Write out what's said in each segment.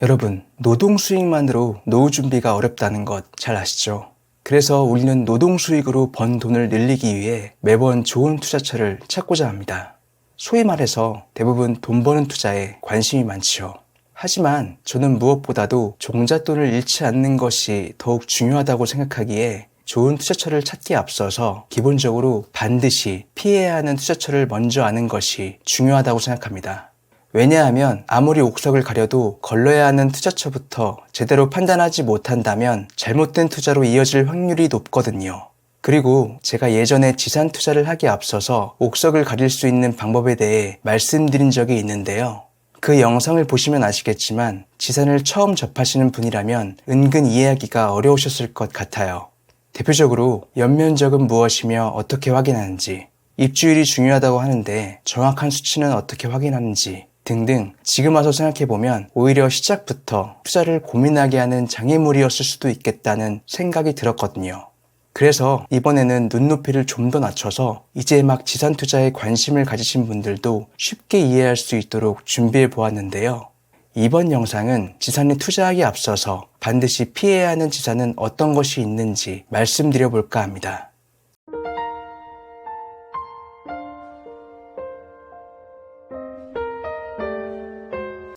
여러분, 노동 수익만으로 노후 준비가 어렵다는 것 잘 아시죠? 그래서 우리는 노동 수익으로 번 돈을 늘리기 위해 매번 좋은 투자처를 찾고자 합니다. 소위 말해서 대부분 돈 버는 투자에 관심이 많지요. 하지만 저는 무엇보다도 종잣돈을 잃지 않는 것이 더욱 중요하다고 생각하기에 좋은 투자처를 찾기에 앞서서 기본적으로 반드시 피해야 하는 투자처를 먼저 아는 것이 중요하다고 생각합니다. 왜냐하면 아무리 옥석을 가려도 걸러야 하는 투자처부터 제대로 판단하지 못한다면 잘못된 투자로 이어질 확률이 높거든요. 그리고 제가 예전에 지산 투자를 하기에 앞서서 옥석을 가릴 수 있는 방법에 대해 말씀드린 적이 있는데요. 그 영상을 보시면 아시겠지만 지산을 처음 접하시는 분이라면 은근 이해하기가 어려우셨을 것 같아요. 대표적으로 연면적은 무엇이며 어떻게 확인하는지, 입주율이 중요하다고 하는데 정확한 수치는 어떻게 확인하는지 등등 지금 와서 생각해보면 오히려 시작부터 투자를 고민하게 하는 장애물이었을 수도 있겠다는 생각이 들었거든요. 그래서 이번에는 눈높이를 좀 더 낮춰서 이제 막 지산 투자에 관심을 가지신 분들도 쉽게 이해할 수 있도록 준비해 보았는데요. 이번 영상은 지산에 투자하기에 앞서서 반드시 피해야 하는 지산은 어떤 것이 있는지 말씀드려 볼까 합니다.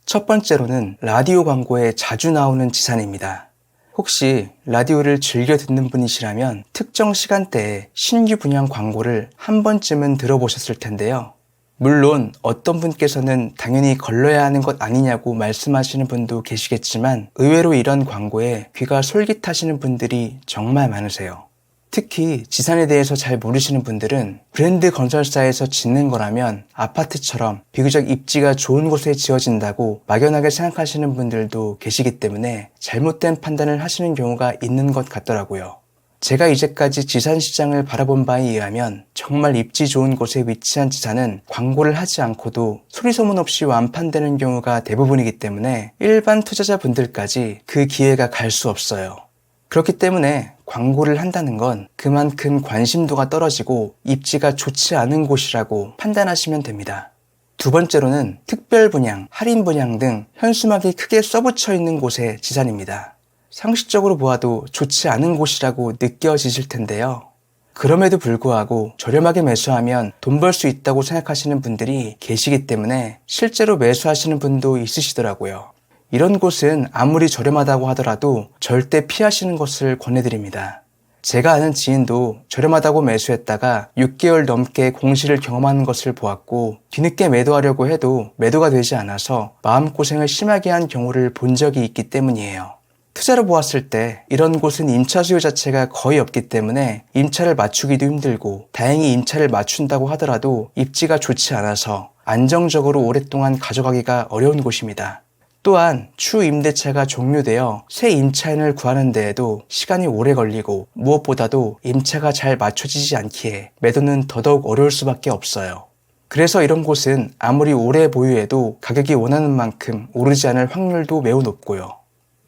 첫 번째로는 라디오 광고에 자주 나오는 지산입니다. 혹시 라디오를 즐겨 듣는 분이시라면 특정 시간대에 신규 분양 광고를 한 번쯤은 들어보셨을 텐데요. 물론 어떤 분께서는 당연히 걸러야 하는 것 아니냐고 말씀하시는 분도 계시겠지만 의외로 이런 광고에 귀가 솔깃하시는 분들이 정말 많으세요. 특히 지산에 대해서 잘 모르시는 분들은 브랜드 건설사에서 짓는 거라면 아파트처럼 비교적 입지가 좋은 곳에 지어진다고 막연하게 생각하시는 분들도 계시기 때문에 잘못된 판단을 하시는 경우가 있는 것 같더라고요. 제가 이제까지 지산 시장을 바라본 바에 의하면 정말 입지 좋은 곳에 위치한 지산은 광고를 하지 않고도 소리소문 없이 완판되는 경우가 대부분이기 때문에 일반 투자자분들까지 그 기회가 갈 수 없어요. 그렇기 때문에 광고를 한다는 건 그만큼 관심도가 떨어지고 입지가 좋지 않은 곳이라고 판단하시면 됩니다. 두 번째로는 특별 분양, 할인 분양 등 현수막이 크게 써붙여 있는 곳의 지산입니다. 상식적으로 보아도 좋지 않은 곳이라고 느껴지실 텐데요. 그럼에도 불구하고 저렴하게 매수하면 돈 벌 수 있다고 생각하시는 분들이 계시기 때문에 실제로 매수하시는 분도 있으시더라고요. 이런 곳은 아무리 저렴하다고 하더라도 절대 피하시는 것을 권해드립니다. 제가 아는 지인도 저렴하다고 매수했다가 6개월 넘게 공시를 경험하는 것을 보았고 뒤늦게 매도하려고 해도 매도가 되지 않아서 마음고생을 심하게 한 경우를 본 적이 있기 때문이에요. 투자로 보았을 때 이런 곳은 임차 수요 자체가 거의 없기 때문에 임차를 맞추기도 힘들고 다행히 임차를 맞춘다고 하더라도 입지가 좋지 않아서 안정적으로 오랫동안 가져가기가 어려운 곳입니다. 또한 추 임대차가 종료되어 새 임차인을 구하는 데에도 시간이 오래 걸리고 무엇보다도 임차가 잘 맞춰지지 않기에 매도는 더더욱 어려울 수밖에 없어요. 그래서 이런 곳은 아무리 오래 보유해도 가격이 원하는 만큼 오르지 않을 확률도 매우 높고요.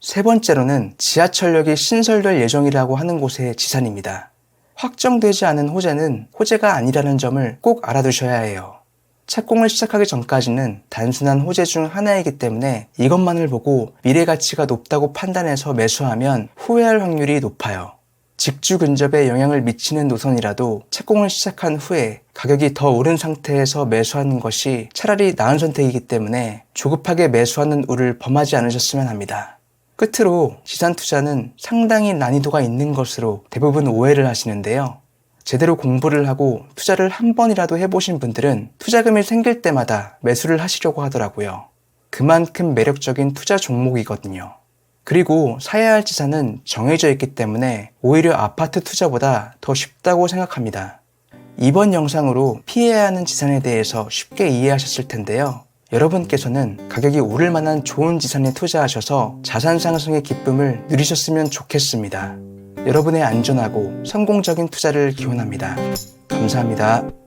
세 번째로는 지하철역이 신설될 예정이라고 하는 곳의 지산입니다. 확정되지 않은 호재는 호재가 아니라는 점을 꼭 알아두셔야 해요. 착공을 시작하기 전까지는 단순한 호재 중 하나이기 때문에 이것만을 보고 미래 가치가 높다고 판단해서 매수하면 후회할 확률이 높아요. 직주 근접에 영향을 미치는 노선이라도 착공을 시작한 후에 가격이 더 오른 상태에서 매수하는 것이 차라리 나은 선택이기 때문에 조급하게 매수하는 우를 범하지 않으셨으면 합니다. 끝으로 지산 투자는 상당히 난이도가 있는 것으로 대부분 오해를 하시는데요. 제대로 공부를 하고 투자를 한 번이라도 해보신 분들은 투자금이 생길 때마다 매수를 하시려고 하더라고요. 그만큼 매력적인 투자 종목이거든요. 그리고 사야 할 지산은 정해져 있기 때문에 오히려 아파트 투자보다 더 쉽다고 생각합니다. 이번 영상으로 피해야 하는 지산에 대해서 쉽게 이해하셨을 텐데요. 여러분께서는 가격이 오를 만한 좋은 지산에 투자하셔서 자산 상승의 기쁨을 누리셨으면 좋겠습니다. 여러분의 안전하고 성공적인 투자를 기원합니다. 감사합니다.